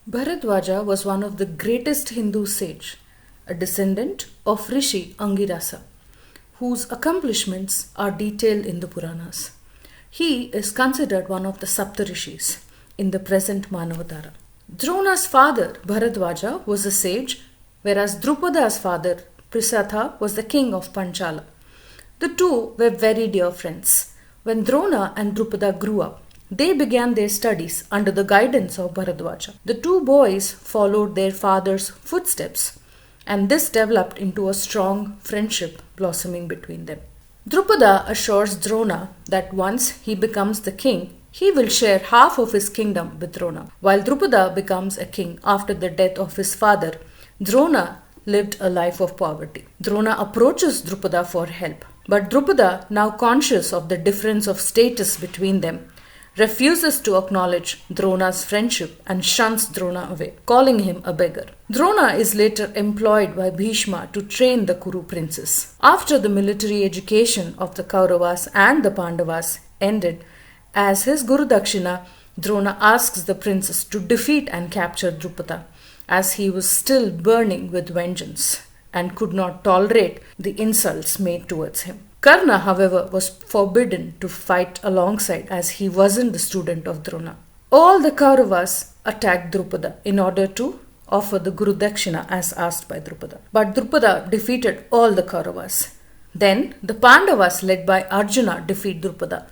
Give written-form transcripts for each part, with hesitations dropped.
Bharadwaja was one of the greatest Hindu sage, a descendant of Rishi Angirasa, whose accomplishments are detailed in the Puranas. He is considered one of the Saptarishis in the present Manavatara. Drona's father, Bharadwaja, was a sage, whereas Drupada's father, Prisatha, was the king of Panchala. The two were very dear friends. When Drona and Drupada grew up, they began their studies under the guidance of Bharadwaja. The two boys followed their father's footsteps, and this developed into a strong friendship blossoming between them. Drupada assures Drona that once he becomes the king, he will share half of his kingdom with Drona. While Drupada becomes a king after the death of his father, Drona lived a life of poverty. Drona approaches Drupada for help, but Drupada, now conscious of the difference of status between them, refuses to acknowledge Drona's friendship and shuns Drona away, calling him a beggar. Drona is later employed by Bhishma to train the Kuru princes. After the military education of the Kauravas and the Pandavas ended, as his Guru Dakshina, Drona asks the princes to defeat and capture Drupada, as he was still burning with vengeance and could not tolerate the insults made towards him. Karna, however, was forbidden to fight alongside as he wasn't the student of Drona. All the Kauravas attacked Drupada in order to offer the Guru Dakshina as asked by Drupada. But Drupada defeated all the Kauravas. Then the Pandavas led by Arjuna defeat Drupada,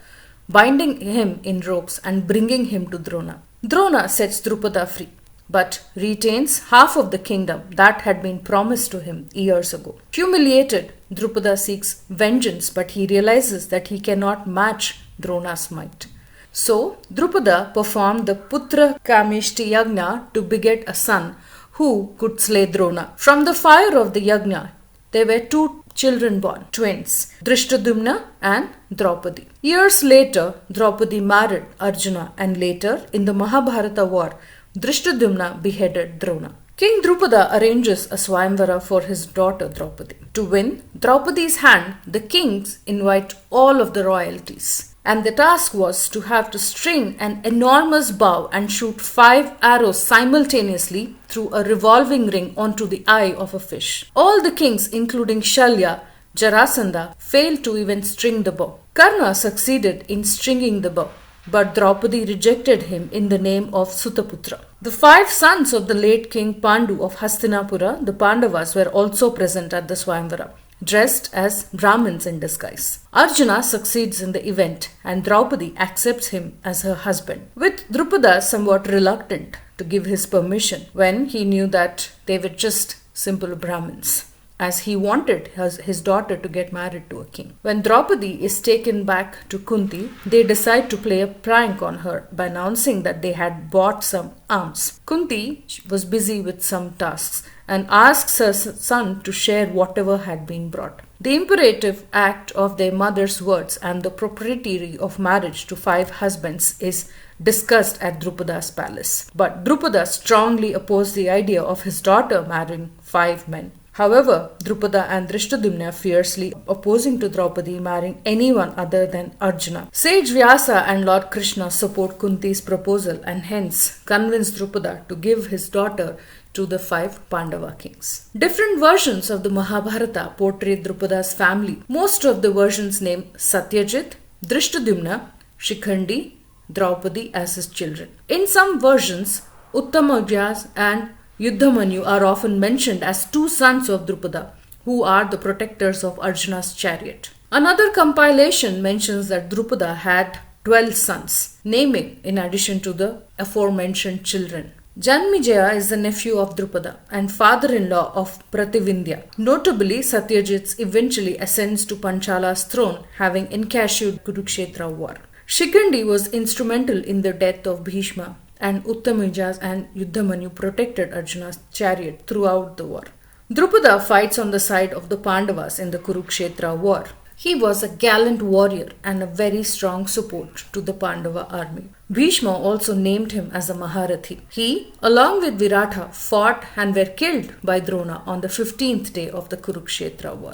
binding him in ropes and bringing him to Drona. Drona sets Drupada free, but retains half of the kingdom that had been promised to him years ago. Humiliated, Drupada seeks vengeance, but he realizes that he cannot match Drona's might. So, Drupada performed the Putra Kameshti Yagna to beget a son who could slay Drona. From the fire of the Yagna, there were two children born, twins, Drishtadumna and Draupadi. Years later, Draupadi married Arjuna, and later, in the Mahabharata war, Drishtadumna beheaded Drona. King Drupada arranges a Swayamvara for his daughter Draupadi. To win Draupadi's hand, the kings invite all of the royalties. And the task was to have to string an enormous bow and shoot 5 arrows simultaneously through a revolving ring onto the eye of a fish. All the kings, including Shalya, Jarasandha, failed to even string the bow. Karna succeeded in stringing the bow, but Draupadi rejected him in the name of Sutaputra. The 5 sons of the late King Pandu of Hastinapura, the Pandavas, were also present at the Swayamvara, dressed as Brahmins in disguise. Arjuna succeeds in the event, and Draupadi accepts him as her husband, with Drupada somewhat reluctant to give his permission when he knew that they were just simple Brahmins, as he wanted his daughter to get married to a king. When Draupadi is taken back to Kunti, they decide to play a prank on her by announcing that they had bought some arms. Kunti was busy with some tasks and asks her son to share whatever had been brought. The imperative act of their mother's words and the propriety of marriage to 5 husbands is discussed at Drupada's palace. But Drupada strongly opposed the idea of his daughter marrying 5 men. However, Drupada and Drishtadumna fiercely opposing to Draupadi marrying anyone other than Arjuna. Sage Vyasa and Lord Krishna support Kunti's proposal and hence convince Drupada to give his daughter to the 5 Pandava kings. Different versions of the Mahabharata portray Drupada's family. Most of the versions name Satyajit, Drishtadumna, Shikhandi, Draupadi as his children. In some versions, Uttamavyas and Yuddhamanyu are often mentioned as 2 sons of Drupada, who are the protectors of Arjuna's chariot. Another compilation mentions that Drupada had 12 sons, naming in addition to the aforementioned children. Janmejaya is the nephew of Drupada and father-in-law of Prativindya. Notably, Satyajit eventually ascends to Panchala's throne, having encashed Kurukshetra war. Shikhandi was instrumental in the death of Bhishma, and Uttamavyas and Yuddhamanyu protected Arjuna's chariot throughout the war. Drupada fights on the side of the Pandavas in the Kurukshetra war. He was a gallant warrior and a very strong support to the Pandava army. Bhishma also named him as a Maharathi. He, along with Viratha, fought and were killed by Drona on the 15th day of the Kurukshetra war.